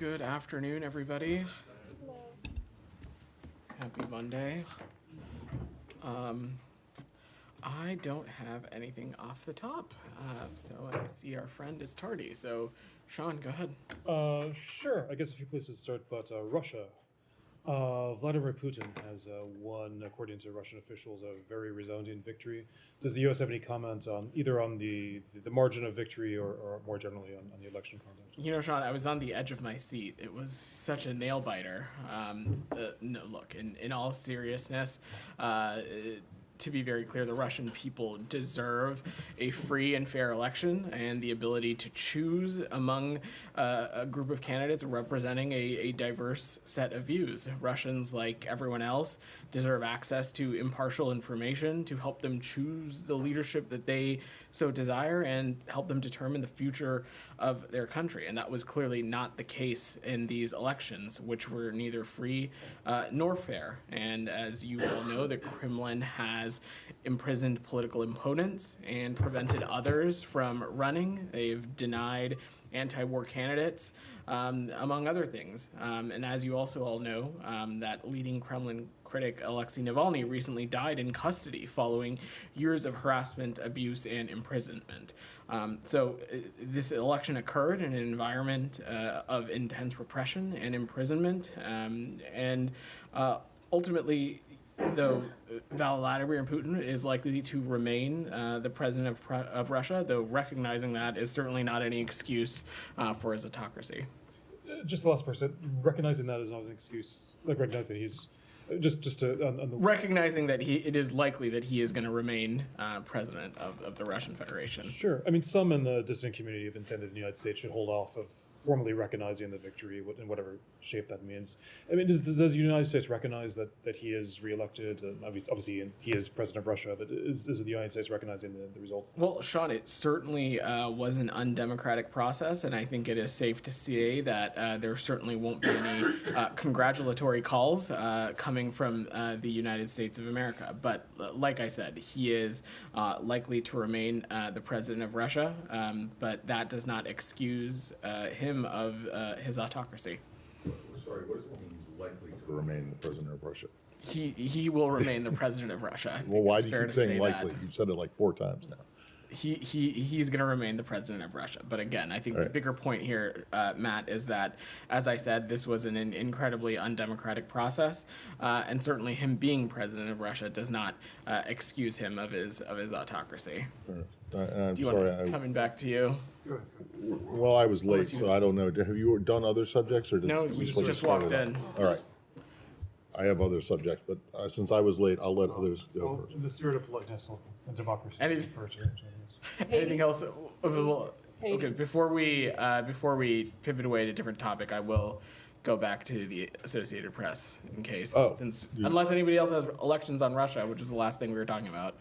Good afternoon, everybody. Happy Monday. I don't have anything off the top, so I see our friend is tardy. So, Sean, go ahead. Sure. I guess a few places to start, but Russia. Vladimir Putin has won, according to Russian officials, a very resounding victory. Does the U.S. have any comment on either on the margin of victory or more generally on the election conduct? You know, Sean, I was on the edge of my seat. It was such a nail biter. No, look, in all seriousness, to be very clear, the Russian people deserve a free and fair election and the ability to choose among a group of candidates representing a diverse set of views. Russians, like everyone else, deserve access to impartial information to help them choose the leadership that they so desire and help them determine the future of their country. And that was clearly not the case in these elections, which were neither free nor fair. And as you all know, the Kremlin has imprisoned political opponents and prevented others from running. They've denied anti-war candidates, among other things. And as you also all know, that leading Kremlin critic Alexei Navalny recently died in custody following years of harassment, abuse, and imprisonment. So this election occurred in an environment of intense repression and imprisonment, and ultimately, though Vladimir Putin is likely to remain the president of Russia, though recognizing that is certainly not any excuse for his autocracy. Just the last person, recognizing that is not an excuse, like recognizing he's recognizing that it is likely that he is going to remain president of the Russian Federation. Sure. I mean, some in the dissident community have been saying that the United States should hold off of formally recognizing the victory in whatever shape that means. I mean, does the United States recognize that he is reelected? Obviously, he is president of Russia, but is the United States recognizing the results? Well, Sean, it certainly was an undemocratic process, and I think it is safe to say that there certainly won't be any congratulatory calls coming from the United States of America. But like I said, he is likely to remain the president of Russia, but that does not excuse him of his autocracy. Sorry, what does it mean he's likely to remain the president of Russia? He will remain the president of Russia. Well, why do you keep saying likely? You've said it like 4 times now. He's going to remain the president of Russia. But again, I think the bigger point here, Matt, is that, as I said, this was an incredibly undemocratic process, and certainly him being president of Russia does not excuse him of his autocracy. I'm Do you sorry. want coming back to you? Well, I was late, so I don't know. Have you done other subjects, or No, we just walked in. All right. I have other subjects, but since I was late, I'll let others go first. In the spirit of politeness and democracy. Anything else? Well, okay. Before we pivot away to a different topic, I will go back to the Associated Press in case, unless anybody else has elections on Russia, which is the last thing we were talking about.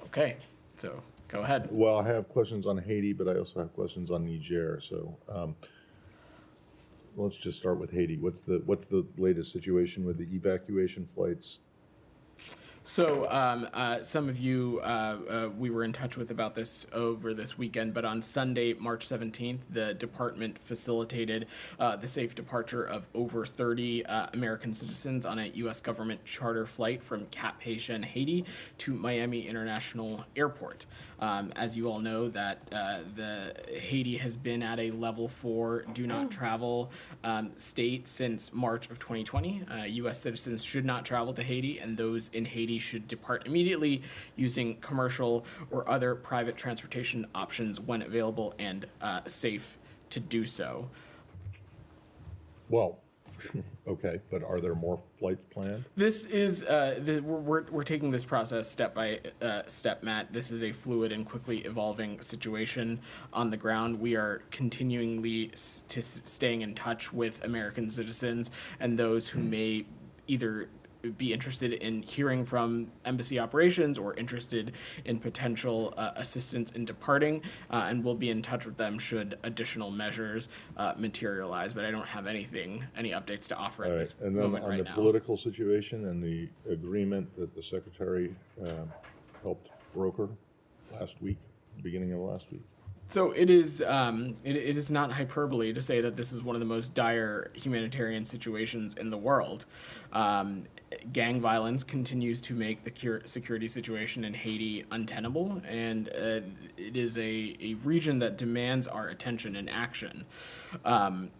Okay, so go ahead. Well, I have questions on Haiti, but I also have questions on Niger. So let's just start with Haiti. What's the latest situation with the evacuation flights? So some of you we were in touch with about this over this weekend, but on Sunday, March 17th, the department facilitated the safe departure of over 30 American citizens on a U.S. government charter flight from Cap-Haïtien, Haiti to Miami International Airport. As you all know, that the Haiti has been at a level 4 do not travel state since March of 2020. U.S. citizens should not travel to Haiti, and those in Haiti should depart immediately using commercial or other private transportation options when available and safe to do so. Well, okay, but are there more flights planned? This is we're taking this process step by step, Matt. This is a fluid and quickly evolving situation on the ground. We are continually staying in touch with American citizens and those who may either be interested in hearing from embassy operations or interested in potential assistance in departing, and we'll be in touch with them should additional measures materialize. But I don't have any updates to offer at this moment right now. And then on the political situation and the agreement that the secretary helped broker last week, beginning of last week. So it is. It is not hyperbole to say that this is one of the most dire humanitarian situations in the world. Um, Gang violence continues to make the security situation in Haiti untenable, and it is a region that demands our attention and action. Um,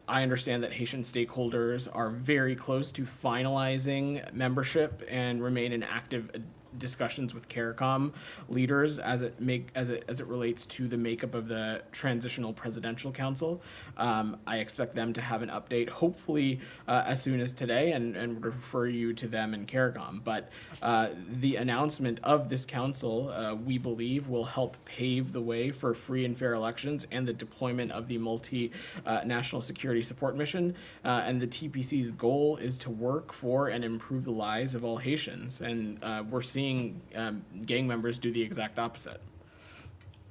I understand that Haitian stakeholders are very close to finalizing membership and remain in active discussions with CARICOM leaders as it relates to the makeup of the transitional presidential council. I expect them to have an update, hopefully as soon as today, and refer you to them in CARICOM. But the announcement of this council, we believe, will help pave the way for free and fair elections and the deployment of the multi-national security support mission. And the TPC's goal is to work for and improve the lives of all Haitians. And we're seeing gang members do the exact opposite.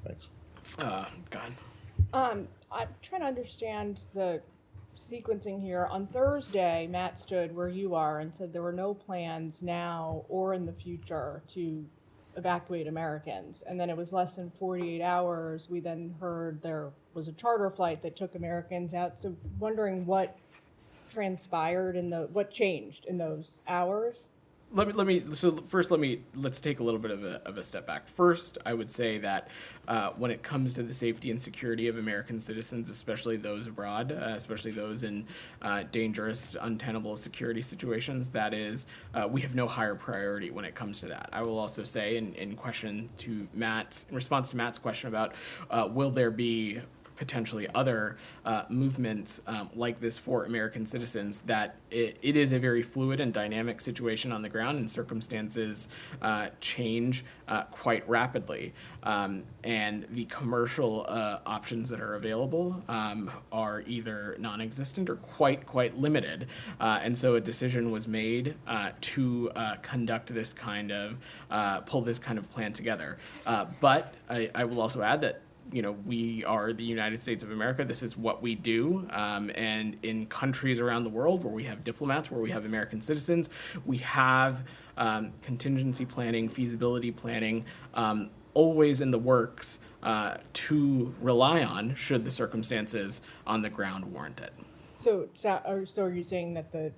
Thanks. God. I'm trying to understand the sequencing here. On Thursday, Matt stood where you are and said there were no plans now or in the future to evacuate Americans. And then it was less than 48 hours. We then heard there was a charter flight that took Americans out. So wondering what transpired what changed in those hours. Let's take a little bit of a step back. First, I would say that when it comes to the safety and security of American citizens, especially those abroad, especially those in dangerous, untenable security situations, that is, we have no higher priority when it comes to that. I will also say, in response to Matt's question about will there be potentially other movements like this for American citizens, that it is a very fluid and dynamic situation on the ground, and circumstances change quite rapidly. And the commercial options that are available are either non-existent or quite limited. And so a decision was made to conduct this kind of, pull this kind of plan together. But I will also add that we are the United States of America. This is what we do. And in countries around the world where we have diplomats, where we have American citizens, we have contingency planning, feasibility planning, always in the works to rely on should the circumstances on the ground warrant it. So are you saying that the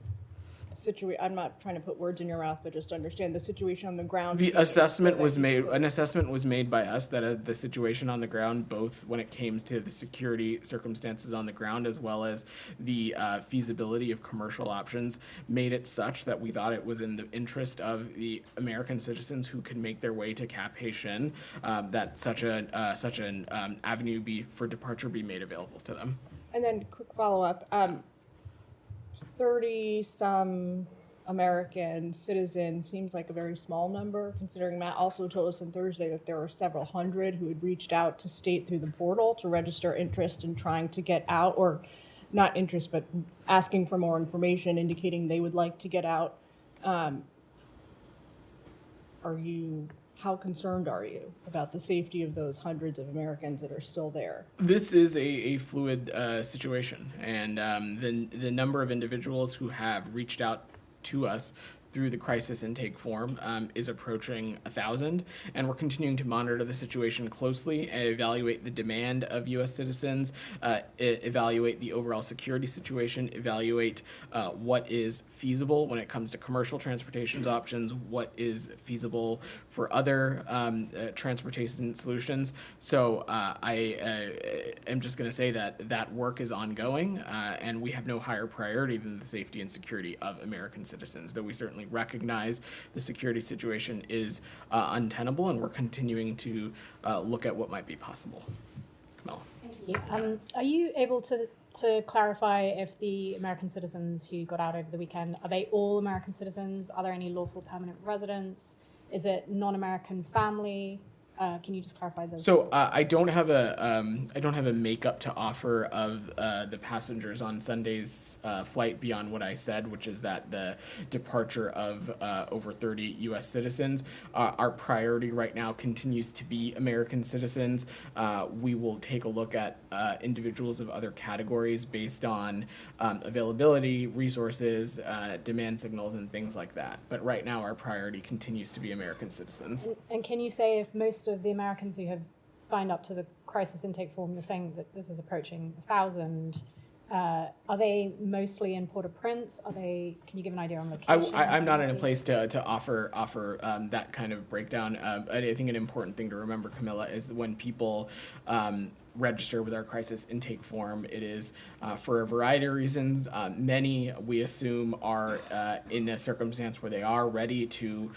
situation, I'm not trying to put words in your mouth, but just to understand the situation on the ground. An assessment was made by us that the situation on the ground, both when it came to the security circumstances on the ground as well as the feasibility of commercial options, made it such that we thought it was in the interest of the American citizens who can make their way to Cap Haitien, that such an avenue for departure be made available to them. And then quick follow-up. 30-some American citizens seems like a very small number, considering Matt also told us on Thursday that there were several hundred who had reached out to state through the portal to register interest in trying to get out, or not interest, but asking for more information, indicating they would like to get out. How concerned are you about the safety of those hundreds of Americans that are still there? This is a fluid situation, and the number of individuals who have reached out to us through the crisis intake form is approaching 1,000, and we're continuing to monitor the situation closely and evaluate the demand of U.S. citizens, evaluate the overall security situation, evaluate what is feasible when it comes to commercial transportation options, what is feasible for other transportation solutions. So I am just going to say that work is ongoing, and we have no higher priority than the safety and security of American citizens, though we certainly recognize the security situation is untenable, and we're continuing to look at what might be possible. Kamala. Thank you. Are you able to clarify if the American citizens who got out over the weekend, are they all American citizens? Are there any lawful permanent residents? Is it non-American family? Can you just clarify those? So I don't have a makeup to offer of the passengers on Sunday's flight beyond what I said, which is that the departure of over 30 U.S. citizens. Our priority right now continues to be American citizens. We will take a look at individuals of other categories based on availability, resources, demand signals, and things like that. But right now, our priority continues to be American citizens. And can you say if most of the Americans who have signed up to the crisis intake form, you're saying that this is approaching 1,000. Are they mostly in Port-au-Prince? Can you give an idea on location? I'm not in a place to offer that kind of breakdown. I think an important thing to remember, Camilla, is that when people register with our crisis intake form, it is for a variety of reasons. Many, we assume, are in a circumstance where they are ready to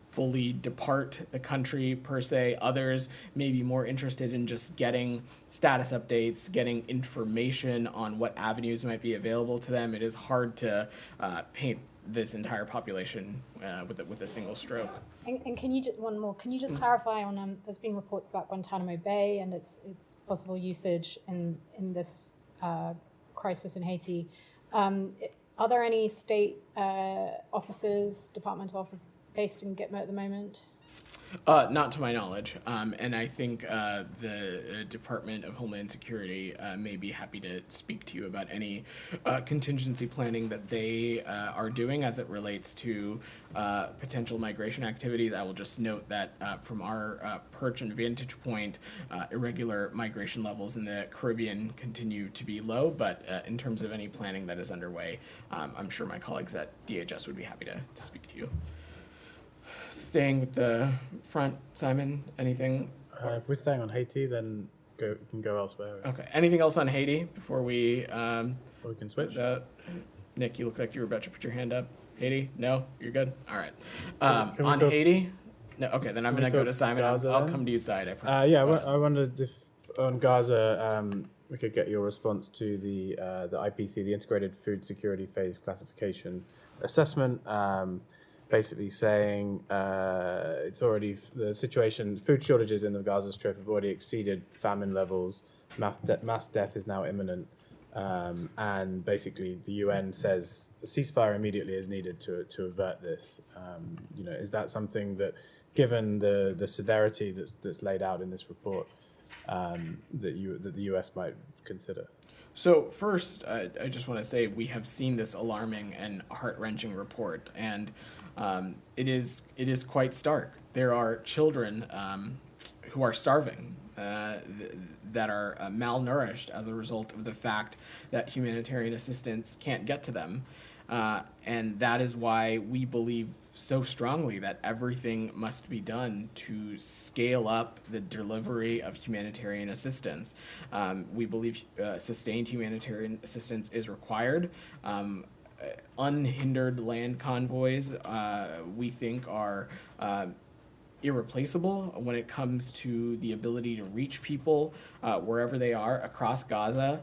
fully depart the country per se. Others may be more interested in just getting status updates, getting information on what avenues might be available to them. It is hard to paint this entire population with a single stroke. And can you one more? Can you just clarify on? There's been reports about Guantanamo Bay and its possible usage in this crisis in Haiti. Are there any state offices, departmental offices based in Gitmo at the moment? Not to my knowledge, and I think the Department of Homeland Security may be happy to speak to you about any contingency planning that they are doing as it relates to potential migration activities. I will just note that from our perch and vantage point, irregular migration levels in the Caribbean continue to be low, but in terms of any planning that is underway, I'm sure my colleagues at DHS would be happy to speak to you. Staying with the front, Simon, anything? If we're staying on Haiti, then we can go elsewhere. Okay. Anything else on Haiti before we Or we can switch. Nick, you look like you were about to put your hand up. Haiti? No? You're good? All right. Can we On talk- Haiti? No. Okay, then I'm Can going we to go to talk Simon. Gaza I'll then? come to you, side. I promise. Yeah, I wondered if on Gaza we could get your response to the IPC, the Integrated Food Security Phase Classification Assessment. Basically saying it's already the situation, food shortages in the Gaza Strip have already exceeded famine levels. Mass death is now imminent, and basically the UN says a ceasefire immediately is needed to avert this. Is that something that, given the severity that's laid out in this report, that the US might consider? So first, I just want to say we have seen this alarming and heart-wrenching report, and it is quite stark. There are children who are starving, that are malnourished as a result of the fact that humanitarian assistance can't get to them. And that is why we believe so strongly that everything must be done to scale up the delivery of humanitarian assistance. We believe sustained humanitarian assistance is required. Unhindered land convoys, we think, are irreplaceable when it comes to the ability to reach people wherever they are across Gaza,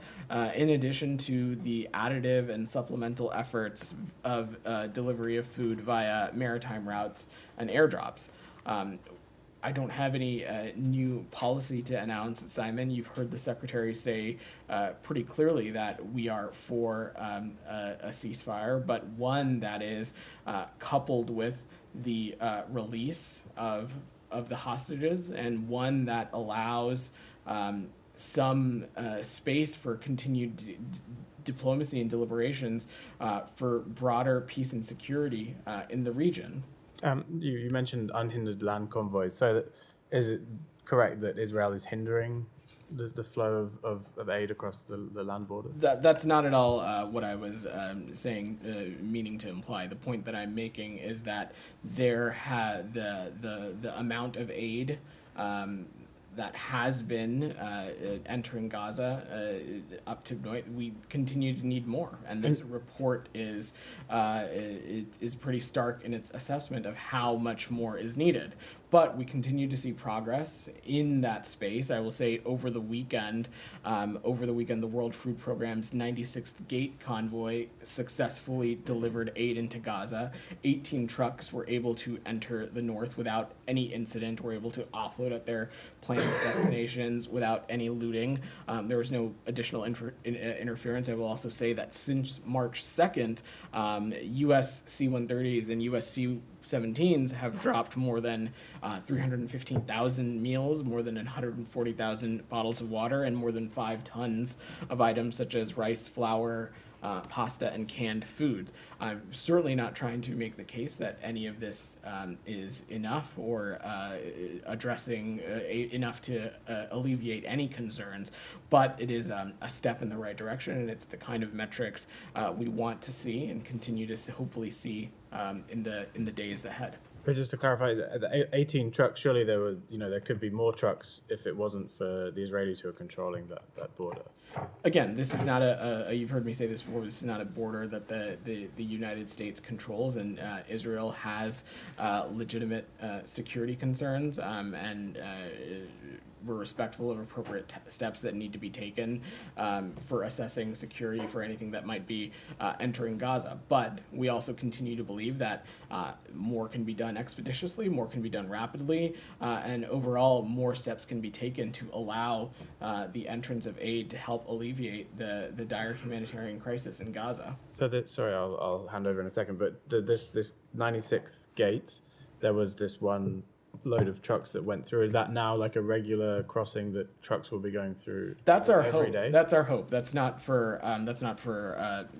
in addition to the additive and supplemental efforts of delivery of food via maritime routes and airdrops. I don't have any new policy to announce, Simon. You've heard the Secretary say pretty clearly that we are for a ceasefire, but one that is coupled with the release of the hostages, and one that allows some space for continued diplomacy and deliberations for broader peace and security in the region. You mentioned unhindered land convoys. So is it correct that Israel is hindering the flow of aid across the land border? That's not at all what I was saying, meaning to imply. The point that I'm making is that the amount of aid that has been entering Gaza up to we continue to need more, and this report is pretty stark in its assessment of how much more is needed. But we continue to see progress in that space. I will say over the weekend, the World Food Programme's 96th Gate convoy successfully delivered aid into Gaza. 18 trucks were able to enter the north without any incident, were able to offload at their planned destinations without any looting. There was no additional interference. I will also say that since March 2nd, U.S. C-130s and U.S. C-17s have dropped more than 315,000 meals, more than 140,000 bottles of water, and more than 5 tons of items such as rice, flour, pasta and canned food. I'm certainly not trying to make the case that any of this is enough or addressing enough to alleviate any concerns, but it is a step in the right direction, and it's the kind of metrics we want to see and continue to hopefully see in the days ahead. But just to clarify, the 18 trucks, surely there could be more trucks if it wasn't for the Israelis who are controlling that border. Again, this is not you've heard me say this before, this is not a border that the United States controls, and Israel has legitimate security concerns, and we're respectful of appropriate steps that need to be taken for assessing security for anything that might be entering Gaza. But we also continue to believe that more can be done expeditiously, more can be done rapidly, and overall more steps can be taken to allow the entrance of aid to help alleviate the dire humanitarian crisis in Gaza. So sorry, I'll hand over in a second, but this 96th gate, there was this one load of trucks that went through. Is that now like a regular crossing that trucks will be going through? That's our every hope. day? That's our hope. That's not for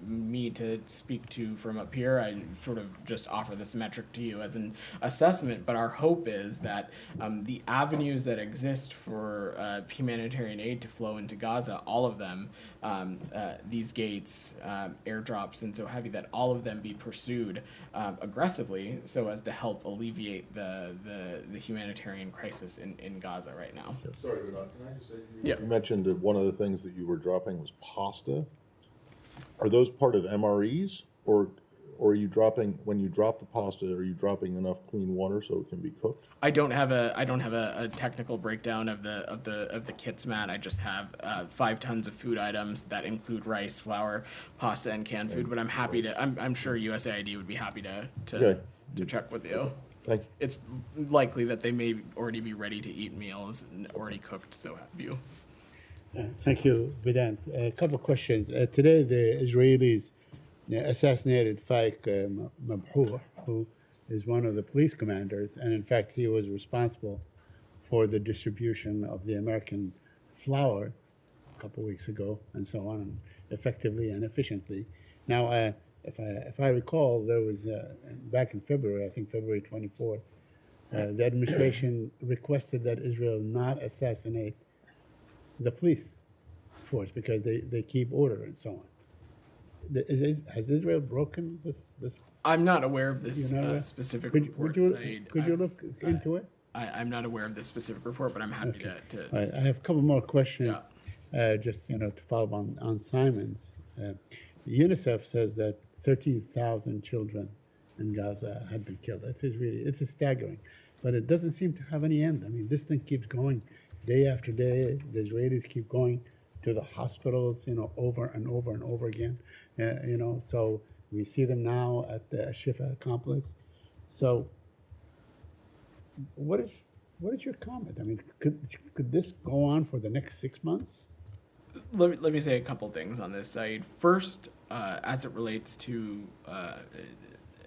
me to speak to from up here. I sort of just offer this metric to you as an assessment. But our hope is that the avenues that exist for humanitarian aid to flow into Gaza, all of them, these gates, airdrops, and so heavy, that all of them be pursued aggressively so as to help alleviate the humanitarian crisis in Gaza right now. Sorry, Vinod, can I just say, Yeah. you mentioned that one of the things that you were dropping was pasta. Are those part of MREs, or are you dropping, when you drop the pasta, are you dropping enough clean water so it can be cooked? I don't have a technical breakdown of the kits, Matt. I just have 5 tons of food items that include rice, flour, pasta, and canned food. But I'm happy to. I'm sure USAID would be happy to Okay. check with you. Thank you. It's likely that they may already be ready to eat meals and already cooked. So have you. Thank you, Vedant. A couple of questions. Today, the Israelis assassinated Faik Mabhur, who is one of the police commanders, and in fact, he was responsible for the distribution of the American flour a couple of weeks ago, and so on, effectively and efficiently. Now, if I recall, there was back in February, I think February 24th, the administration requested that Israel not assassinate the police force because they keep order and so on. Has Israel broken this? I'm not aware of this You know, specific Could report. you look into it? I'm not aware of this specific report, but I'm happy to. All right, I have a couple more questions. Yeah. Just to follow up on Simon's. UNICEF says that 13,000 children in Gaza had been killed. It's staggering, but it doesn't seem to have any end. I mean, this thing keeps going day after day. The Israelis keep going to the hospitals, over and over and over again. So we see them now at the Shifa complex. So, what is your comment? I mean, could this go on for the next 6 months? Let me say a couple things on this side. First, as it relates to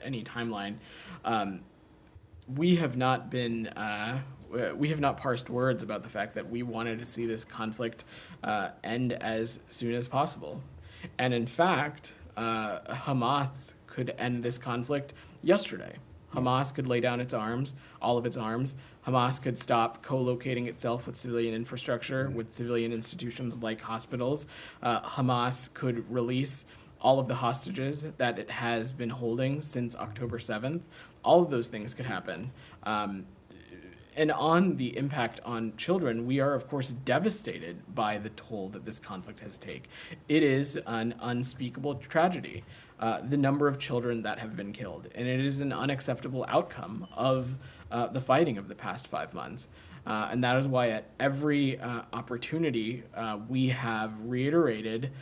any timeline, we have not parsed words about the fact that we wanted to see this conflict end as soon as possible. And in fact, Hamas could end this conflict yesterday. Hamas could lay down its arms, all of its arms. Hamas could stop co-locating itself with civilian infrastructure, with civilian institutions like hospitals. Hamas could release all of the hostages that it has been holding since October 7th. All of those things could happen. And on the impact on children, we are, of course, devastated by the toll that this conflict has taken. It is an unspeakable tragedy, the number of children that have been killed. And it is an unacceptable outcome of the fighting of the past 5 months. And that is why at every opportunity, we have reiterated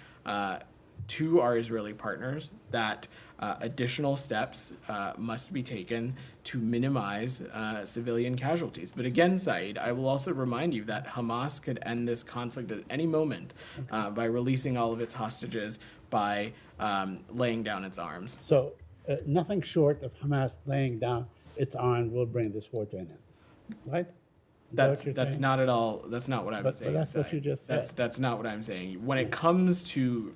to our Israeli partners that additional steps must be taken to minimize civilian casualties. But again, Saeed, I will also remind you that Hamas could end this conflict at any moment by releasing all of its hostages, by laying down its arms. So nothing short of Hamas laying down its arms will bring this war to an end, right? That's what you're that's saying? not at all. That's not what I'm But saying. that's what you Saeed. just said. That's not what I'm saying. When it comes to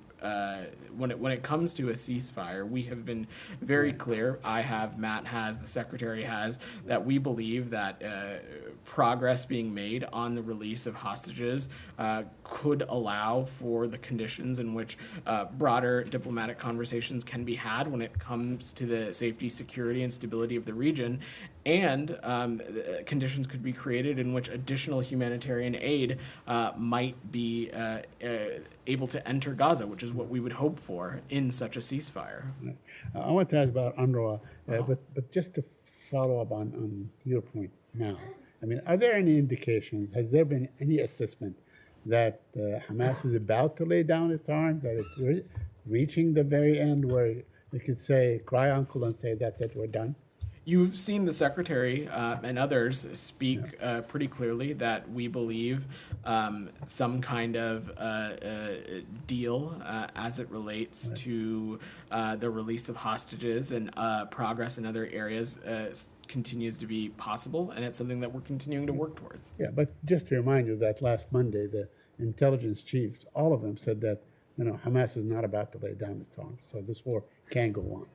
when it comes to a ceasefire, we have been very clear. I have, Matt has, the secretary has, that we believe that progress being made on the release of hostages could allow for the conditions in which broader diplomatic conversations can be had when it comes to the safety, security, and stability of the region. And conditions could be created in which additional humanitarian aid might be able to enter Gaza, which is what we would hope for in such a ceasefire. I want to ask about UNRWA, but just to follow up on your point now. I mean, are there any indications, has there been any assessment that Hamas is about to lay down its arms, that it's reaching the very end where they could say, cry uncle and say, that's it, we're done? You've seen the secretary and others speak pretty clearly that we believe some kind of deal as it relates to the release of hostages and progress in other areas continues to be possible, and it's something that we're continuing to work towards. Yeah, but just to remind you that last Monday, the intelligence chiefs, all of them said that, Hamas is not about to lay down its arms, so this war can go on.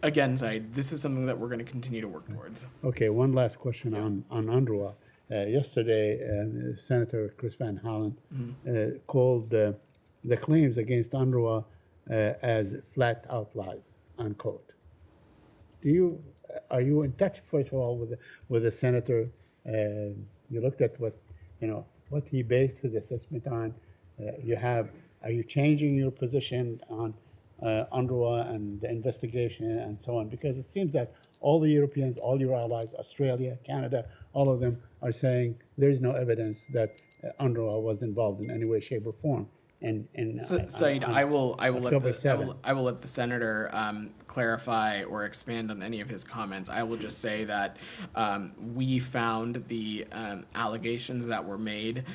Again, Zaid, this is something that we're going to continue to work towards. Okay, one last question on UNRWA. Yesterday, Senator Chris Van Hollen called the claims against UNRWA as flat out lies, unquote. Are you in touch, first of all, with the senator? You looked at what he based his assessment on. Are you changing your position on UNRWA and the investigation and so on? Because it seems that all the Europeans, all your allies, Australia, Canada, all of them are saying there is no evidence that UNRWA was involved in any way, shape, or form. Said, I will let the senator clarify or expand on any of his comments. I will just say that we found the allegations that were made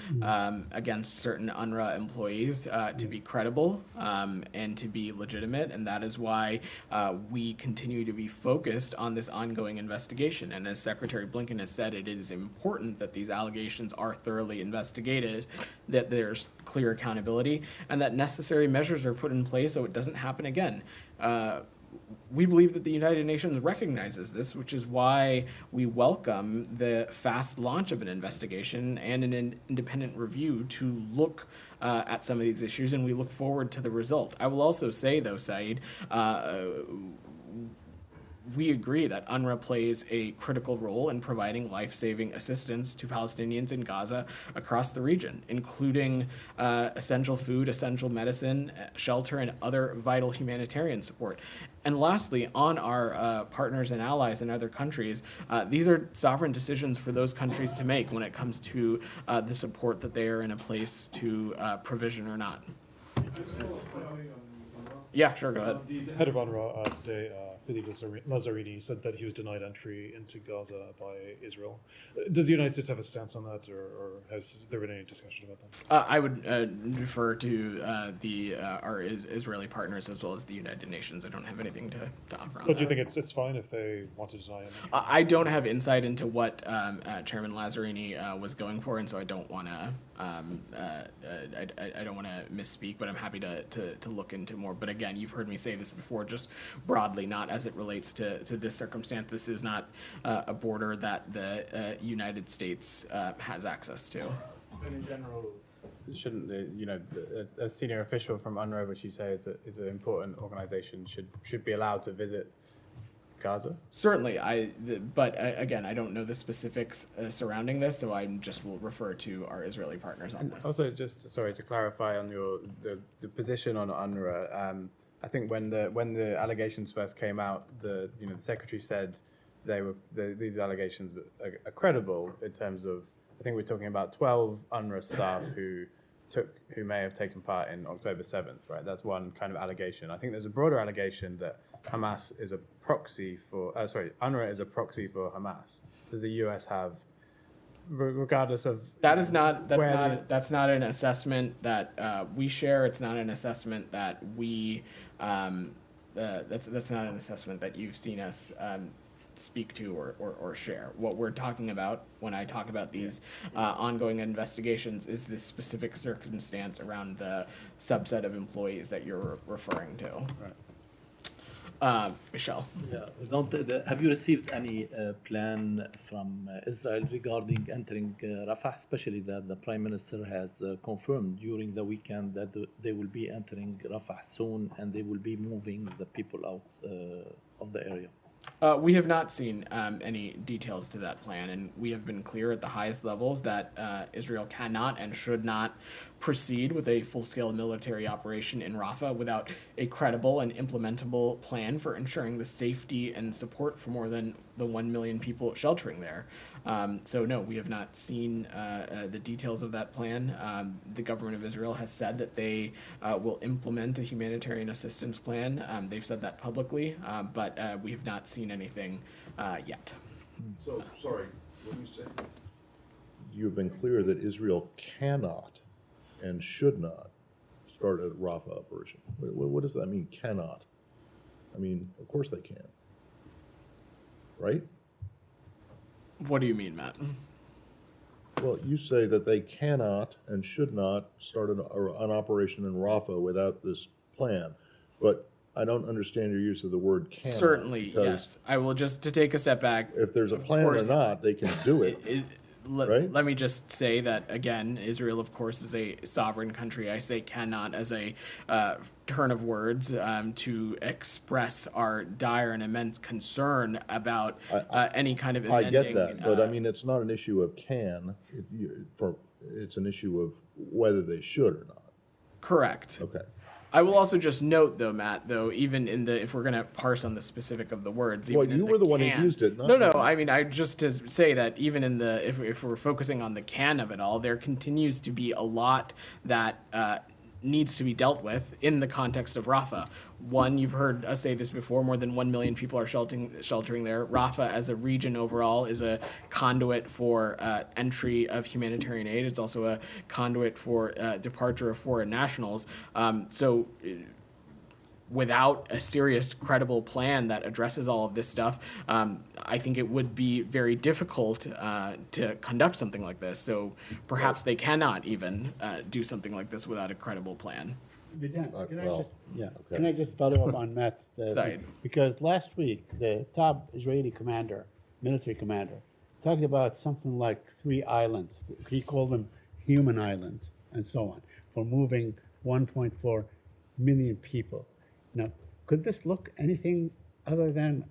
against certain UNRWA employees to be credible and to be legitimate, and that is why we continue to be focused on this ongoing investigation. And as Secretary Blinken has said, it is important that these allegations are thoroughly investigated, that there's clear accountability, and that necessary measures are put in place so it doesn't happen again. We believe that the United Nations recognizes this, which is why we welcome the fast launch of an investigation and an independent review to look at some of these issues, and we look forward to the result. I will also say, though, Saeed, we agree that UNRWA plays a critical role in providing life-saving assistance to Palestinians in Gaza across the region, including essential food, essential medicine, shelter, and other vital humanitarian support. And lastly, on our partners and allies in other countries, these are sovereign decisions for those countries to make when it comes to the support that they are in a place to provision or not. Yeah, sure, go ahead. The head of UNRWA today, Philippe Lazzarini, said that he was denied entry into Gaza by Israel. Does the United States have a stance on that, or has there been any discussion about that? I would refer to our Israeli partners as well as the United Nations. I don't have anything to offer on But do you that. think it's fine if they want to deny him? I don't have insight into what Chairman Lazzarini was going for, and so I don't want to I don't want to misspeak, but I'm happy to look into more. But again, you've heard me say this before, just broadly, not as it relates to this circumstance. This is not a border that the United States has access to. And in general, shouldn't a senior official from UNRWA, which you say is an important organization, should be allowed to visit Gaza? Certainly, but again, I don't know the specifics surrounding this, so I just will refer to our Israeli partners on this. Also, just sorry to clarify on the position on UNRWA. I think when the allegations first came out, the secretary said these allegations are credible in terms of, I think we're talking about 12 UNRWA staff who may have taken part in October 7th, right? That's one kind of allegation. I think there's a broader allegation that Hamas is a proxy for, UNRWA is a proxy for Hamas. Does the U.S. have, regardless of that's not an assessment that we share. It's not an assessment that we that's not an assessment that you've seen us speak to or share. What we're talking about when I talk about these ongoing investigations is this specific circumstance around the subset of employees that you're referring to. Michelle. Yeah, have you received any plan from Israel regarding entering Rafah, especially that the Prime Minister has confirmed during the weekend that they will be entering Rafah soon and they will be moving the people out of the area? We have not seen any details to that plan, and we have been clear at the highest levels that Israel cannot and should not proceed with a full-scale military operation in Rafah without a credible and implementable plan for ensuring the safety and support for more than the 1 million people sheltering there. So no, we have not seen the details of that plan. The government of Israel has said that they will implement a humanitarian assistance plan. They've said that publicly, but we have not seen anything yet. So, sorry, when you say you've been clear that Israel cannot and should not start a Rafah operation. What does that mean, cannot? I mean, of course they can, right? What do you mean, Matt? Well, you say that they cannot and should not start an operation in Rafah without this plan, but I don't understand your use of the word cannot. Certainly, because yes. I will just, to take a step back, if there's a plan or course, not, they can do it. Right? Let me just say that, again, Israel, of course, is a sovereign country. I say cannot as a turn of words to express our dire and immense concern about any kind of I amending. get that, but I mean, it's not an issue of can, it's an issue of whether they should or not. Correct. Okay. I will also just note, though, Matt, even in the, if we're going to parse on the specific of the words, Well, even in you were the one who can- used it, not No, me. I mean, I just to say that even in the, if we're focusing on the can of it all, there continues to be a lot that needs to be dealt with in the context of Rafah. One, you've heard us say this before, more than 1 million people are sheltering there. Rafah as a region overall is a conduit for entry of humanitarian aid. It's also a conduit for departure of foreign nationals. So without a serious, credible plan that addresses all of this stuff, I think it would be very difficult to conduct something like this. So perhaps they cannot even do something like this without a credible plan. Can well, Can I just follow up on Matt? Sorry. Because last week, the top Israeli commander, military commander, talked about something like 3 islands. He called them human islands and so on, for moving 1.4 million people. Now, could this look anything other than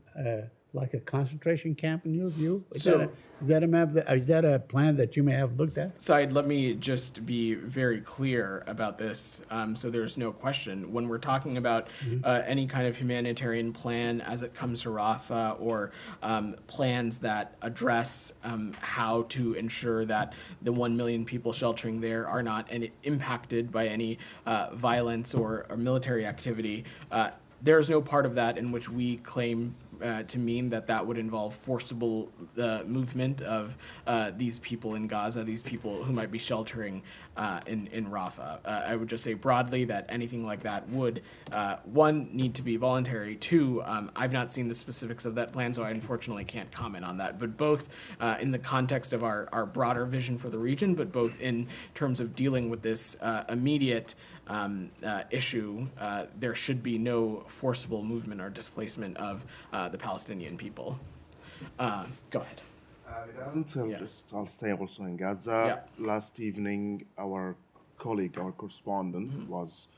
like a concentration camp in your view? Is that a map? Is that a plan that you may have looked at? Said, let me just be very clear about this, so there's no question. When we're talking about any kind of humanitarian plan as it comes to Rafah, or plans that address how to ensure that the 1 million people sheltering there are not impacted by any violence or military activity, there is no part of that in which we claim to mean that would involve forcible movement of these people in Gaza, these people who might be sheltering in Rafah. I would just say broadly that anything like that would, one, need to be voluntary. Two, I've not seen the specifics of that plan, so I unfortunately can't comment on that. But both in the context of our broader vision for the region, but both in terms of dealing with this immediate issue, there should be no forcible movement or displacement of the Palestinian people. Go ahead. I'll stay also in Gaza. Last evening, our colleague, our correspondent, was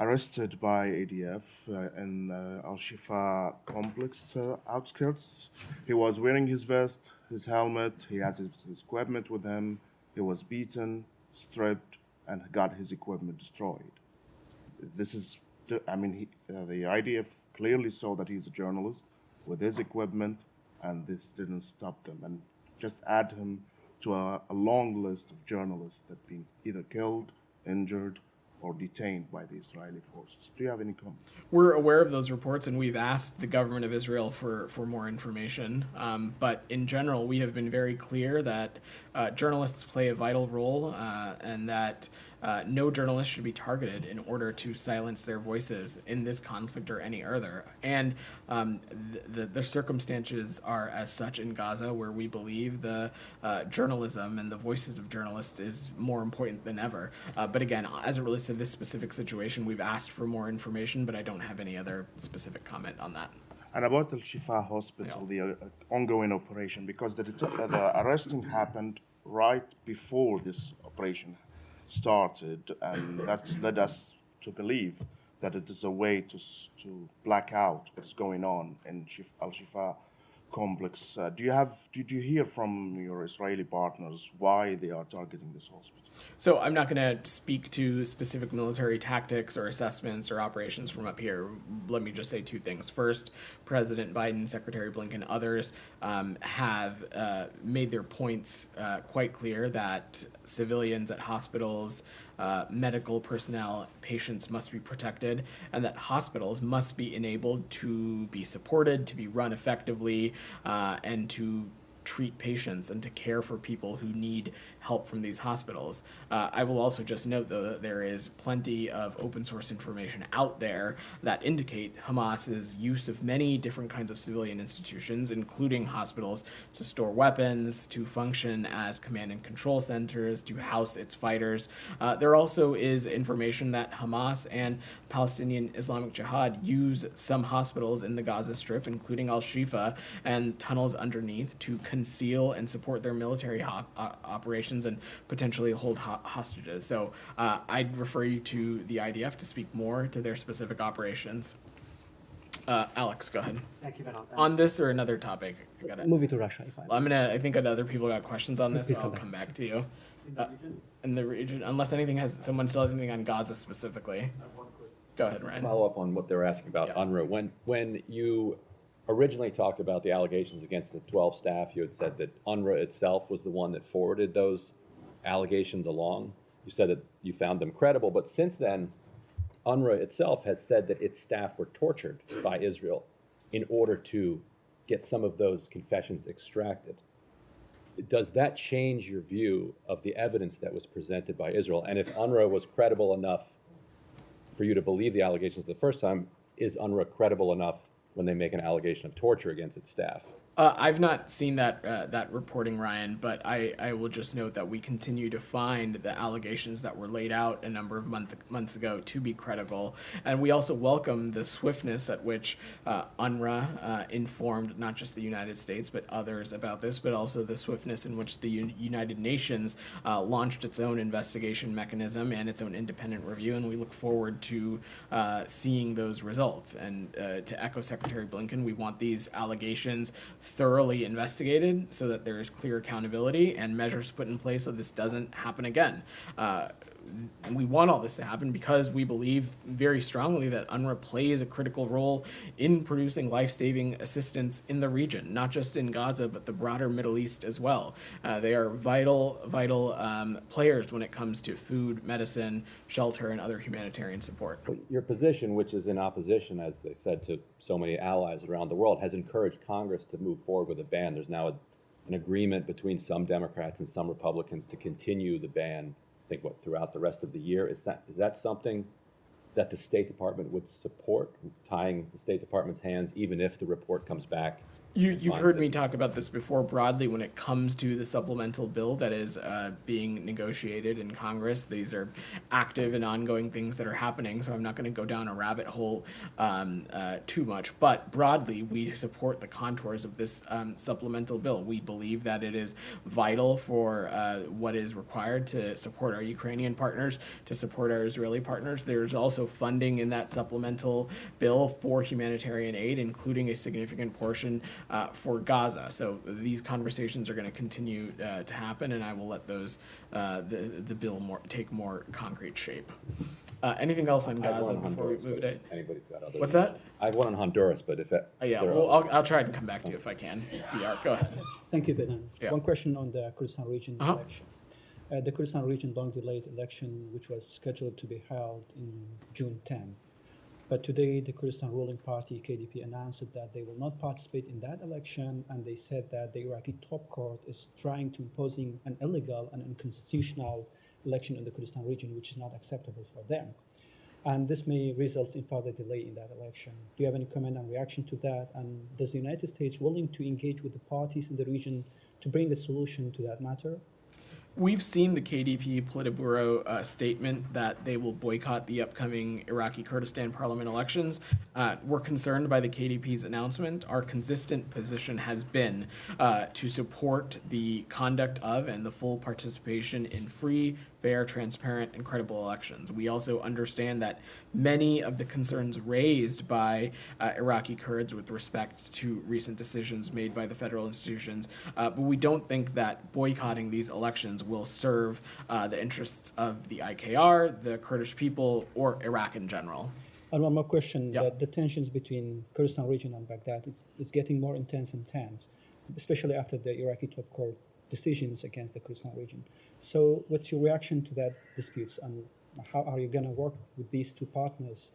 arrested by ADF in Al Shifa complex outskirts. He was wearing his vest, his helmet, he has his equipment with him. He was beaten, stripped, and got his equipment destroyed. This is, the IDF clearly saw that he's a journalist with his equipment, and this didn't stop them. And just add him to a long list of journalists that have been either killed, injured, or detained by the Israeli forces. Do you have any comments? We're aware of those reports, and we've asked the government of Israel for more information. But in general, we have been very clear that journalists play a vital role, and that no journalist should be targeted in order to silence their voices in this conflict or any other. And the circumstances are as such in Gaza, where we believe the journalism and the voices of journalists is more important than ever. But again, as it relates to this specific situation, we've asked for more information, but I don't have any other specific comment on that. And about Al Shifa Hospital, the ongoing operation, because the arresting happened right before this operation started, and that led us to believe that it is a way to black out what's going on in Al Shifa complex. Did you hear from your Israeli partners why they are targeting this hospital? So I'm not going to speak to specific military tactics or assessments or operations from up here. Let me just say two things. First, President Biden, Secretary Blinken, others have made their points quite clear that civilians at hospitals, medical personnel, patients must be protected, and that hospitals must be enabled to be supported, to be run effectively, and to treat patients and to care for people who need help from these hospitals. I will also just note, though, that there is plenty of open source information out there that indicate Hamas's use of many different kinds of civilian institutions, including hospitals, to store weapons, to function as command and control centers, to house its fighters. There also is information that Hamas and Palestinian Islamic Jihad use some hospitals in the Gaza Strip, including Al-Shifa, and tunnels underneath to conceal and support their military operations and potentially hold hostages. So I'd refer you to the IDF to speak more to their specific operations. Alex, go ahead. Thank you, Benon. On this or another topic? Moving to Russia, if I may. I think other people got questions on this, Please so I'll come come back to you. In the region, unless someone still has anything on Gaza specifically. Go ahead, Ryan. Follow up on what they're asking about UNRWA. When you originally talked about the allegations against the 12 staff, you had said that UNRWA itself was the one that forwarded those allegations along. You said that you found them credible, but since then, UNRWA itself has said that its staff were tortured by Israel in order to get some of those confessions extracted. Does that change your view of the evidence that was presented by Israel? And if UNRWA was credible enough for you to believe the allegations the first time, is UNRWA credible enough when they make an allegation of torture against its staff? I've not seen that reporting, Ryan, but I will just note that we continue to find the allegations that were laid out a number of months ago to be credible, and we also welcome the swiftness at which UNRWA informed not just the United States but others about this, but also the swiftness in which the United Nations launched its own investigation mechanism and its own independent review, and we look forward to seeing those results. And to echo Secretary Blinken, we want these allegations thoroughly investigated so that there is clear accountability and measures put in place so this doesn't happen again. We want all this to happen because we believe very strongly that UNRWA plays a critical role in producing life-saving assistance in the region, not just in Gaza, but the broader Middle East as well. They are vital players when it comes to food, medicine, shelter, and other humanitarian support. Your position, which is in opposition, as they said, to so many allies around the world, has encouraged Congress to move forward with a ban. There's now an agreement between some Democrats and some Republicans to continue the ban, I think, throughout the rest of the year. Is that something that the State Department would support, tying the State Department's hands even if the report comes back? You've heard me talk about this before broadly when it comes to the supplemental bill that is being negotiated in Congress. These are active and ongoing things that are happening, so I'm not going to go down a rabbit hole too much. But broadly, we support the contours of this supplemental bill. We believe that it is vital for what is required to support our Ukrainian partners, to support our Israeli partners. There's also funding in that supplemental bill for humanitarian aid, including a significant portion for Gaza. So these conversations are going to continue to happen, and I will let those the bill take more concrete shape. Anything else on Gaza before we move it? Anybody's got other. What's that? I have one on Honduras, but if that. Well, I'll try and come back to you if I can. DR, go ahead. Thank you, Benon. Yeah. One question on the Kurdistan region election. The Kurdistan region long delayed election, which was scheduled to be held in June 10. But today, the Kurdistan ruling party, KDP, announced that they will not participate in that election, and they said that the Iraqi top court is trying to imposing an illegal and unconstitutional election in the Kurdistan region, which is not acceptable for them. And this may result in further delay in that election. Do you have any comment and reaction to that? And does the United States willing to engage with the parties in the region to bring a solution to that matter? We've seen the KDP Politburo statement that they will boycott the upcoming Iraqi Kurdistan parliament elections. We're concerned by the KDP's announcement. Our consistent position has been to support the conduct of and the full participation in free, fair, transparent, and credible elections. We also understand that many of the concerns raised by Iraqi Kurds with respect to recent decisions made by the federal institutions, but we don't think that boycotting these elections will serve the interests of the IKR, the Kurdish people, or Iraq in general. And one more question, Yep. the tensions between Kurdistan region and Baghdad is getting more intense and tense, especially after the Iraqi top court decisions against the Kurdistan region. So what's your reaction to that disputes, and how are you going to work with these two partners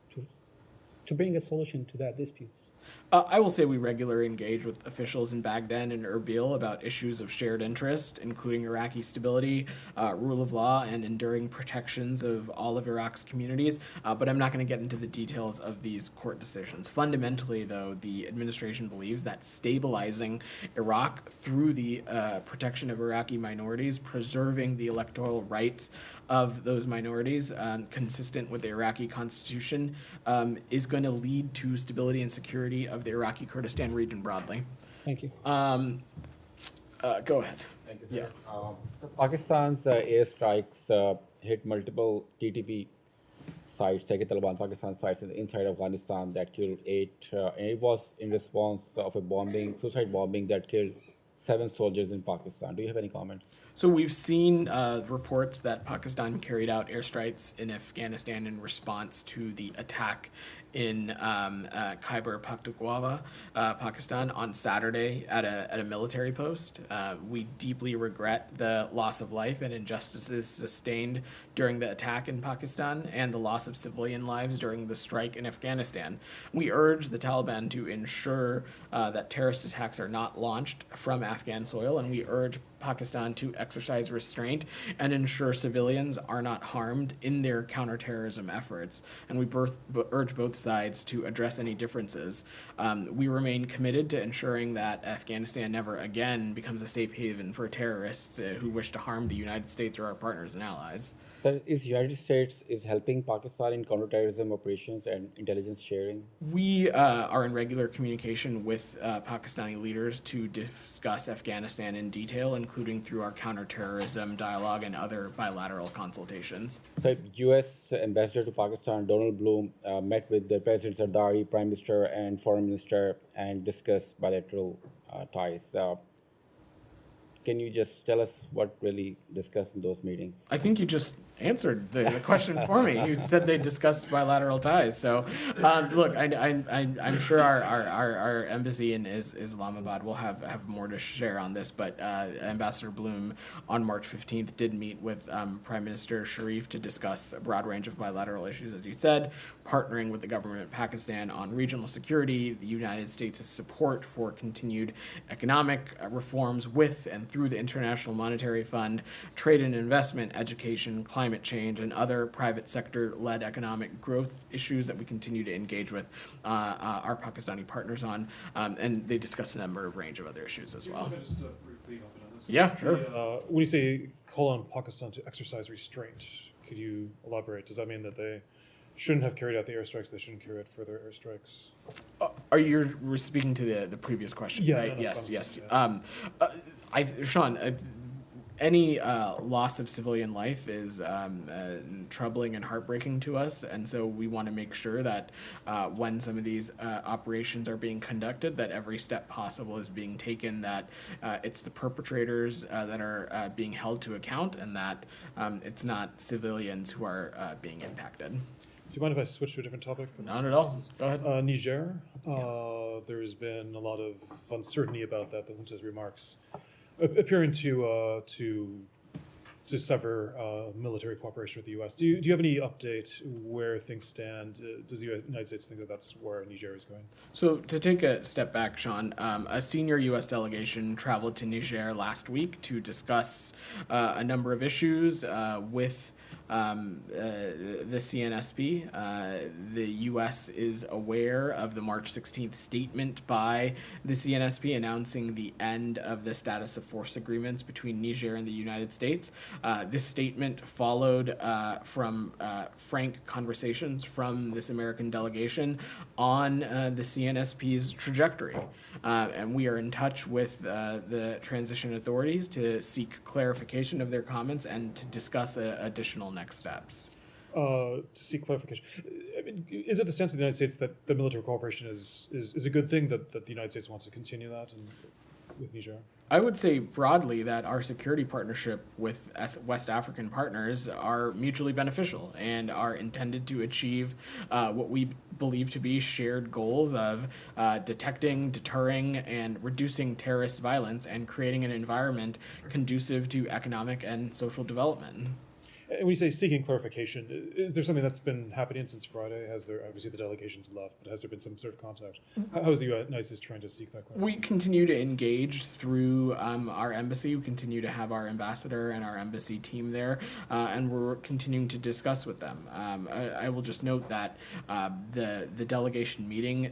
to bring a solution to that disputes? I will say we regularly engage with officials in Baghdad and Erbil about issues of shared interest, including Iraqi stability, rule of law, and enduring protections of all of Iraq's communities. But I'm not going to get into the details of these court decisions. Fundamentally, though, the administration believes that stabilizing Iraq through the protection of Iraqi minorities, preserving the electoral rights of those minorities, consistent with the Iraqi constitution, is going to lead to stability and security of the Iraqi Kurdistan region broadly. Thank you. Go ahead. Thank you, sir. Yeah. Pakistan's airstrikes hit multiple TTP sites, Tehrik-e-Taliban Pakistan sites inside Afghanistan that killed 8. And it was in response of a suicide bombing that killed 7 soldiers in Pakistan. Do you have any comments? So we've seen reports that Pakistan carried out airstrikes in Afghanistan in response to the attack in Khyber Pakhtunkhwa, Pakistan, on Saturday at a military post. We deeply regret the loss of life and injustices sustained during the attack in Pakistan and the loss of civilian lives during the strike in Afghanistan. We urge the Taliban to ensure that terrorist attacks are not launched from Afghan soil, and we urge Pakistan to exercise restraint and ensure civilians are not harmed in their counterterrorism efforts. And we urge both sides to address any differences. We remain committed to ensuring that Afghanistan never again becomes a safe haven for terrorists who wish to harm the United States or our partners and allies. So is United States helping Pakistan in counterterrorism operations and intelligence sharing? We are in regular communication with Pakistani leaders to discuss Afghanistan in detail, including through our counterterrorism dialogue and other bilateral consultations. The U.S. Ambassador to Pakistan, Donald Bloom, met with the President Zardari, Prime Minister, and Foreign Minister and discussed bilateral ties. Can you just tell us what really discussed in those meetings? I think you just answered the question for me. You said they discussed bilateral ties. So, look, I'm sure our embassy in Islamabad will have more to share on this. But Ambassador Bloom on March 15th did meet with Prime Minister Sharif to discuss a broad range of bilateral issues, as you said, partnering with the government of Pakistan on regional security, the United States' support for continued economic reforms with and through the International Monetary Fund, trade and investment, education, climate change, and other private sector-led economic growth issues that we continue to engage with our Pakistani partners on, and they discuss a range of other issues as well. Can I just briefly hop in on this? Yeah, sure. When you say call on Pakistan to exercise restraint, could you elaborate? Does that mean that they shouldn't have carried out the airstrikes, they shouldn't carry out further airstrikes? Are you speaking to the previous question, yeah, right? No, yes. Yeah. Sean, any loss of civilian life is troubling and heartbreaking to us, and so we want to make sure that when some of these operations are being conducted, that every step possible is being taken, that it's the perpetrators that are being held to account, and that it's not civilians who are being impacted. Do you mind if I switch to a different topic? Not at all. Go ahead. Niger. There's been a lot of uncertainty about that. The junta's remarks appearing to to sever military cooperation with the U.S. Do you have any update where things stand? Does the United States think that that's where Niger is going? So to take a step back, Sean, a senior U.S. delegation traveled to Niger last week to discuss a number of issues with the CNSP. The U.S. is aware of the March 16th statement by the CNSP announcing the end of the status of force agreements between Niger and the United States. This statement followed from frank conversations from this American delegation on the CNSP's trajectory. And we are in touch with the transition authorities to seek clarification of their comments and to discuss additional next steps. To seek clarification, I mean, is it the stance of the United States that the military cooperation is a good thing, that the United States wants to continue that with Niger? I would say broadly that our security partnership with West African partners are mutually beneficial and are intended to achieve what we believe to be shared goals of detecting, deterring, and reducing terrorist violence and creating an environment conducive to economic and social development. And when you say seeking clarification, is there something that's been happening since Friday? Has there, obviously the delegation's left, but has there been some sort of contact? How is the United States trying to seek that clarification? We continue to engage through our embassy. We continue to have our ambassador and our embassy team there, and we're continuing to discuss with them. I will just note that the delegation meeting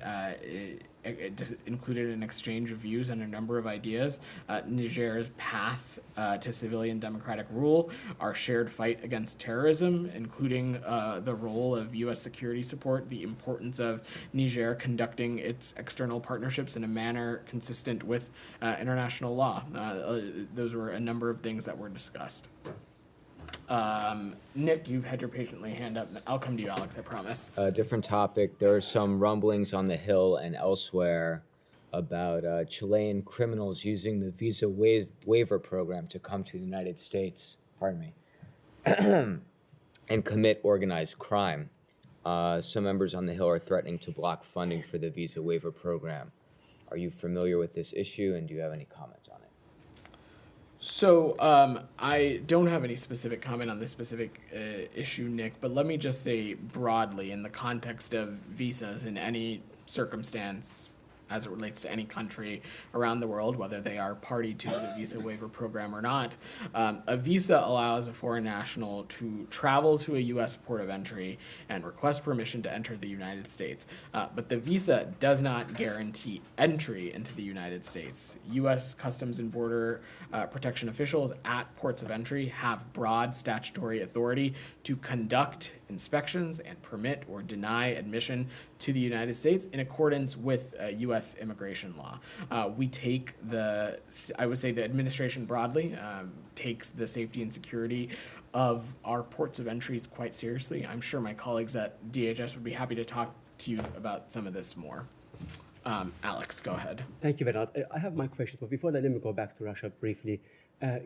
it included an exchange of views and a number of ideas. Niger's path to civilian democratic rule, our shared fight against terrorism, including the role of U.S. security support, the importance of Niger conducting its external partnerships in a manner consistent with international law. Those were a number of things that were discussed. Nick, you've had your patiently hand up. I'll come to you, Alex, I promise. Different topic. There are some rumblings on the Hill and elsewhere about Chilean criminals using the visa waiver program to come to the United States, and commit organized crime. Some members on the Hill are threatening to block funding for the visa waiver program. Are you familiar with this issue, and do you have any comments on it? So I don't have any specific comment on this specific issue, Nick, but let me just say broadly in the context of visas in any circumstance as it relates to any country around the world, whether they are party to the visa waiver program or not. A visa allows a foreign national to travel to a U.S. port of entry and request permission to enter the United States. But the visa does not guarantee entry into the United States. U.S. Customs and Border Protection officials at ports of entry have broad statutory authority to conduct inspections and permit or deny admission to the United States in accordance with U.S. immigration law. We take I would say the administration broadly takes the safety and security of our ports of entries quite seriously. I'm sure my colleagues at DHS would be happy to talk to you about some of this more. Alex, go ahead. Thank you, Vedat. I have my questions, but before that, let me go back to Russia briefly.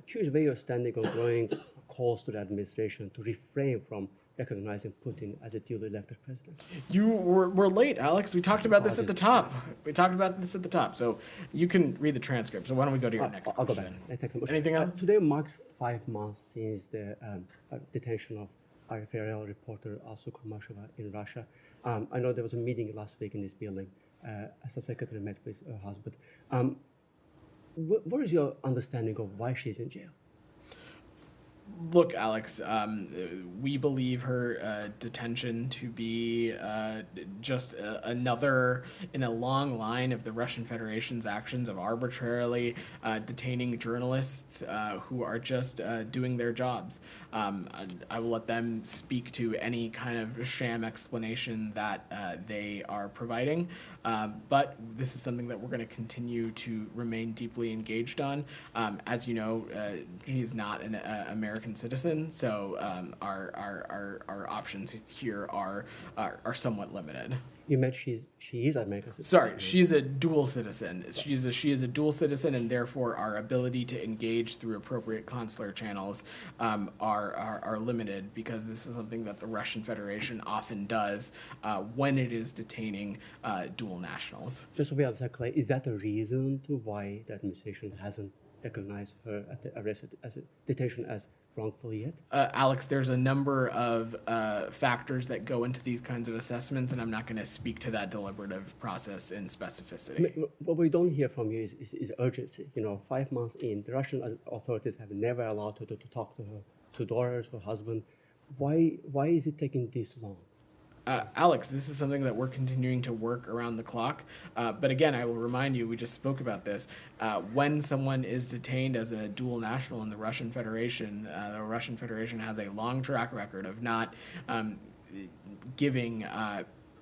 Curious where you're standing on growing calls to the administration to refrain from recognizing Putin as a duly elected president. We're late, Alex. We talked about this at the top. So you can read the transcript. So why don't we go to your next I'll question? Go back. Thank you. Anything else? Today marks 5 months since the detention of RFRL reporter Alsu Kurmashova in Russia. I know there was a meeting last week in this building as a secretary met with her husband. What is your understanding of why she's in jail? Look, Alex, we believe her detention to be just another in a long line of the Russian Federation's actions of arbitrarily detaining journalists who are just doing their jobs. I will let them speak to any kind of sham explanation that they are providing, but this is something that we're going to continue to remain deeply engaged on. As you know, she's not an American citizen, so our options here are somewhat limited. You meant she is an American citizen. Sorry, she's a dual citizen. She is a dual citizen, and therefore our ability to engage through appropriate consular channels are limited, because this is something that the Russian Federation often does when it is detaining dual nationals. Just so we understand, Clay, is that a reason to why the administration hasn't recognized her at the arrest as a detention as wrongfully yet? Alex, there's a number of factors that go into these kinds of assessments, and I'm not going to speak to that deliberative process in specificity. What we don't hear from you is urgency. 5 months in, the Russian authorities have never allowed her to talk to her two daughters, her husband. Why is it taking this long? Alex, this is something that we're continuing to work around the clock. But again, I will remind you, we just spoke about this. When someone is detained as a dual national in the Russian Federation has a long track record of not giving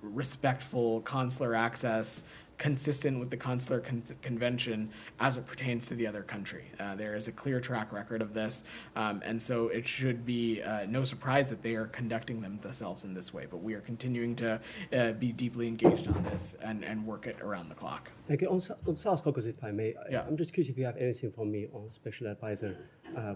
respectful consular access consistent with the consular convention as it pertains to the other country. There is a clear track record of this, and so it should be no surprise that they are conducting themselves in this way. But we are continuing to be deeply engaged on this and work it around the clock. Okay, on South Caucasus, if I may, I'm just curious if you have anything for me on Special Advisor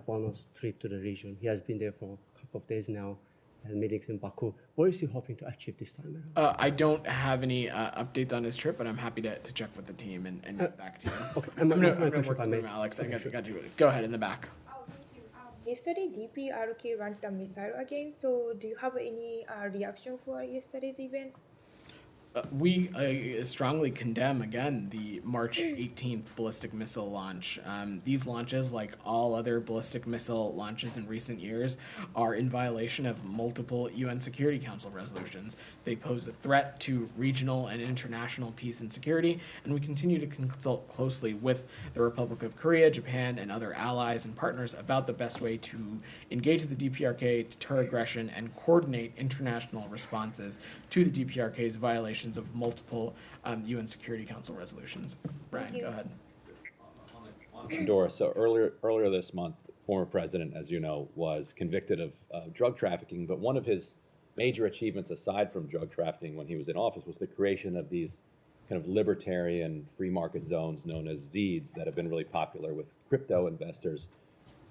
Bono's trip to the region. He has been there for a couple of days now, and meetings in Baku. What is he hoping to achieve this time around? I don't have any updates on his trip, but I'm happy to check with the team and get back to you. Okay, I'm going to work through him, Alex. I got you. Go ahead in the back. Yesterday, DPRK launched a missile again. So, do you have any reaction for yesterday's event? We strongly condemn, again, the March 18th ballistic missile launch. These launches, like all other ballistic missile launches in recent years, are in violation of multiple UN Security Council resolutions. They pose a threat to regional and international peace and security, and we continue to consult closely with the Republic of Korea, Japan, and other allies and partners about the best way to engage the DPRK, deter aggression, and coordinate international responses to the DPRK's violation of multiple UN Security Council resolutions. Brian, go ahead. Honduras. So earlier this month, former president, as you know, was convicted of drug trafficking. But one of his major achievements, aside from drug trafficking when he was in office, was the creation of these kind of libertarian free market zones known as ZEEDs that have been really popular with crypto investors.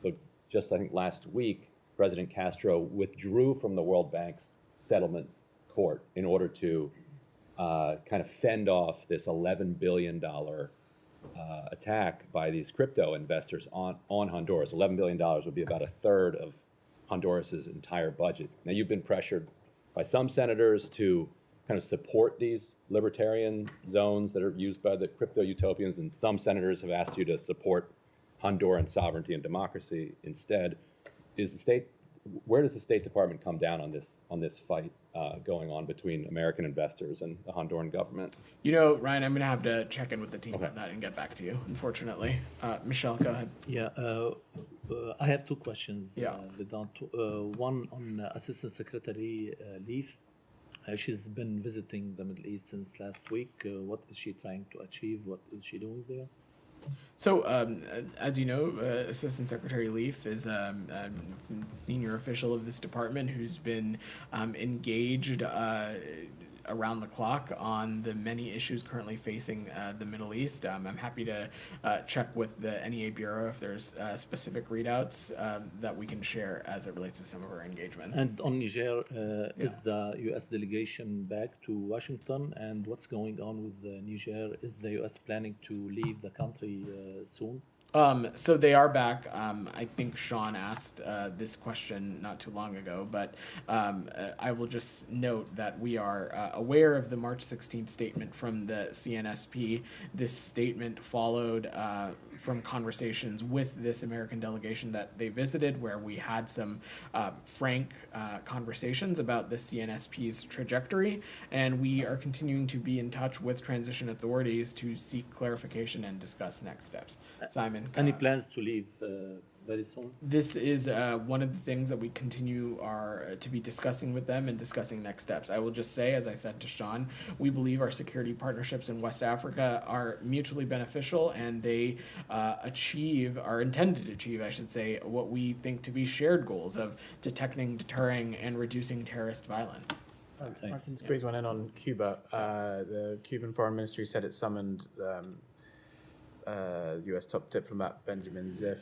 But just I think last week, President Castro withdrew from the World Bank's settlement court in order to kind of fend off this $11 billion attack by these crypto investors on Honduras. $11 billion would be about a third of Honduras's entire budget. Now, you've been pressured by some senators to kind of support these libertarian zones that are used by the crypto utopians, and some senators have asked you to support Honduran sovereignty and democracy instead. Where does the State Department come down on this fight going on between American investors and the Honduran government? Ryan, I'm going to have to check in with the team on that and get back to you, unfortunately. Michelle, go ahead. Yeah, I have two questions. Yeah. One on Assistant Secretary Leaf. She's been visiting the Middle East since last week. What is she trying to achieve? What is she doing there? So, as you know, Assistant Secretary Leaf is a senior official of this department who's been engaged around the clock on the many issues currently facing the Middle East. I'm happy to check with the NEA Bureau if there's specific readouts that we can share as it relates to some of our engagements. And on Niger, is the U.S. delegation back to Washington? And what's going on with Niger? Is the U.S. planning to leave the country soon? So they are back. I think Sean asked this question not too long ago, but I will just note that we are aware of the March 16th statement from the CNSP. This statement followed from conversations with this American delegation that they visited, where we had some frank conversations about the CNSP's trajectory, and we are continuing to be in touch with transition authorities to seek clarification and discuss next steps. Simon? Any plans to leave very soon? This is one of the things that we continue to be discussing with them and discussing next steps. I will just say, as I said to Sean, we believe our security partnerships in West Africa are mutually beneficial, and they are intended to achieve, I should say, what we think to be shared goals of detecting, deterring, and reducing terrorist violence. I can squeeze one in on Cuba. The Cuban Foreign Ministry said it summoned U.S. top diplomat Benjamin Ziff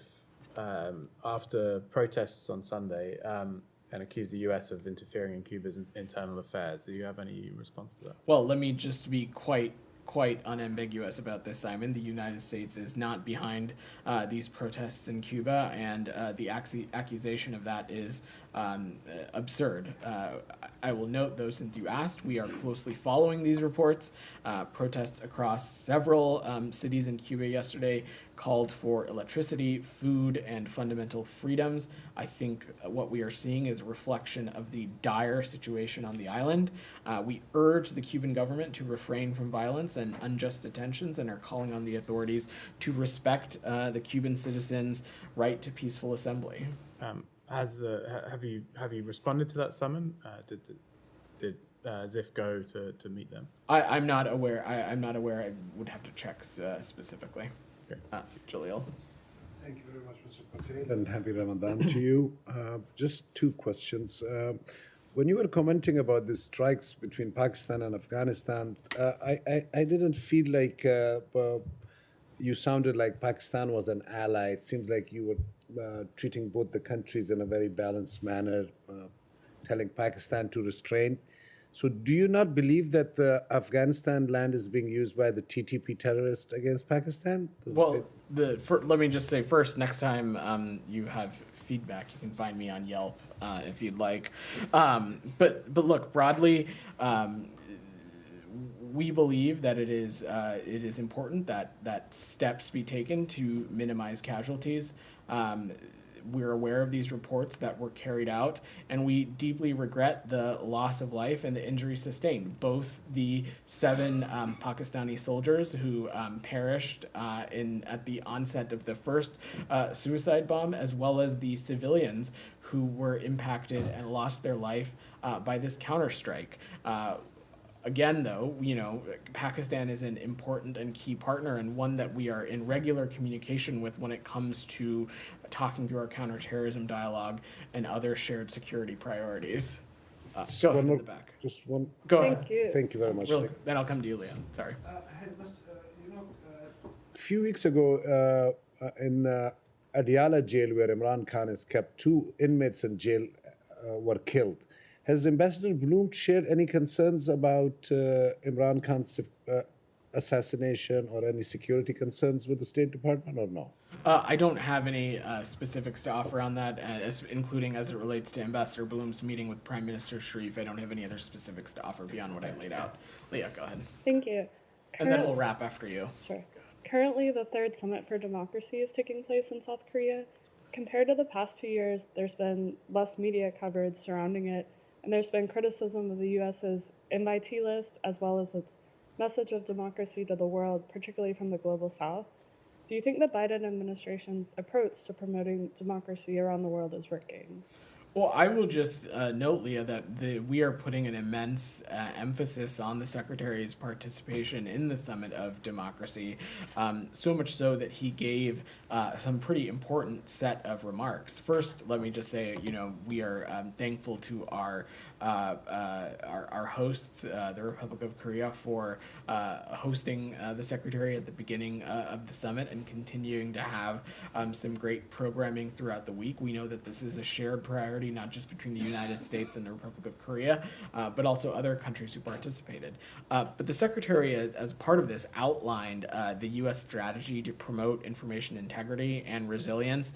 after protests on Sunday and accused the U.S. of interfering in Cuba's internal affairs. Do you have any response to that? Well, let me just be quite quite unambiguous about this, Simon. The United States is not behind these protests in Cuba, and the accusation of that is absurd. I will note, though, since you asked, we are closely following these reports. Protests across several cities in Cuba yesterday called for electricity, food, and fundamental freedoms. I think what we are seeing is a reflection of the dire situation on the island. We urge the Cuban government to refrain from violence and unjust detentions and are calling on the authorities to respect the Cuban citizens' right to peaceful assembly. Have you responded to that summon? Did Zif go to meet them? I'm not aware. I'm not aware. I would have to check specifically. Jalil. Thank you very much, Mr. Patel, and happy Ramadan to you. Just two questions. When you were commenting about the strikes between Pakistan and Afghanistan, I didn't feel like you sounded like Pakistan was an ally. It seems like you were treating both the countries in a very balanced manner, telling Pakistan to restrain. So do you not believe that the Afghanistan land is being used by the TTP terrorists against Pakistan? Let me just say first, next time you have feedback, you can find me on Yelp if you'd like. But look, broadly, we believe that it is important that steps be taken to minimize casualties. We're aware of these reports that were carried out, and we deeply regret the loss of life and the injuries sustained. Both the 7 Pakistani soldiers who perished at the onset of the first suicide bomb, as well as the civilians who were impacted and lost their life by this counterstrike. Again, though, Pakistan is an important and key partner and one that we are in regular communication with when it comes to talking through our counterterrorism dialogue and other shared security priorities. Go ahead in the back. Just one. Go ahead. Thank you. Thank you very much. Then I'll come to you, Leon. Sorry. A few weeks ago, in Adiala jail, where Imran Khan is kept, 2 inmates in jail were killed. Has Ambassador Bloom shared any concerns about Imran Khan's assassination or any security concerns with the State Department, or no? I don't have any specifics to offer on that, including as it relates to Ambassador Bloom's meeting with Prime Minister Sharif. I don't have any other specifics to offer beyond what I laid out. Leah, go ahead. Thank you. And then we'll wrap after you. Sure. Currently, the 3rd Summit for Democracy is taking place in South Korea. Compared to the past 2 years, there's been less media coverage surrounding it, and there's been criticism of the U.S.'s invitee list, as well as its message of democracy to the world, particularly from the global south. Do you think the Biden administration's approach to promoting democracy around the world is working? Well, I will just note, Leah, that we are putting an immense emphasis on the Secretary's participation in the Summit of Democracy, so much so that he gave some pretty important set of remarks. First, let me just say, we are thankful to our hosts, the Republic of Korea, for hosting the Secretary at the beginning of the summit and continuing to have some great programming throughout the week. We know that this is a shared priority, not just between the United States and the Republic of Korea, but also other countries who participated. But the Secretary, as part of this, outlined the U.S. strategy to promote information integrity and resilience.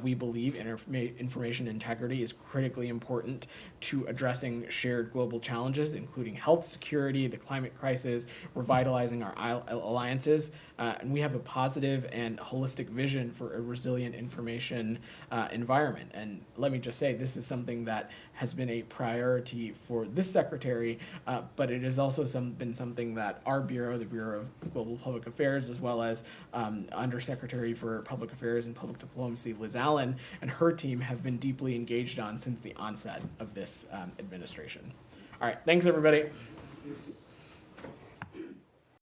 We believe information integrity is critically important to addressing shared global challenges, including health security, the climate crisis, revitalizing our alliances. And we have a positive and holistic vision for a resilient information environment. And let me just say, this is something that has been a priority for this Secretary, but it has also been something that our Bureau, the Bureau of Global Public Affairs, as well as Undersecretary for Public Affairs and Public Diplomacy, Liz Allen, and her team have been deeply engaged on since the onset of this administration. All right, thanks everybody.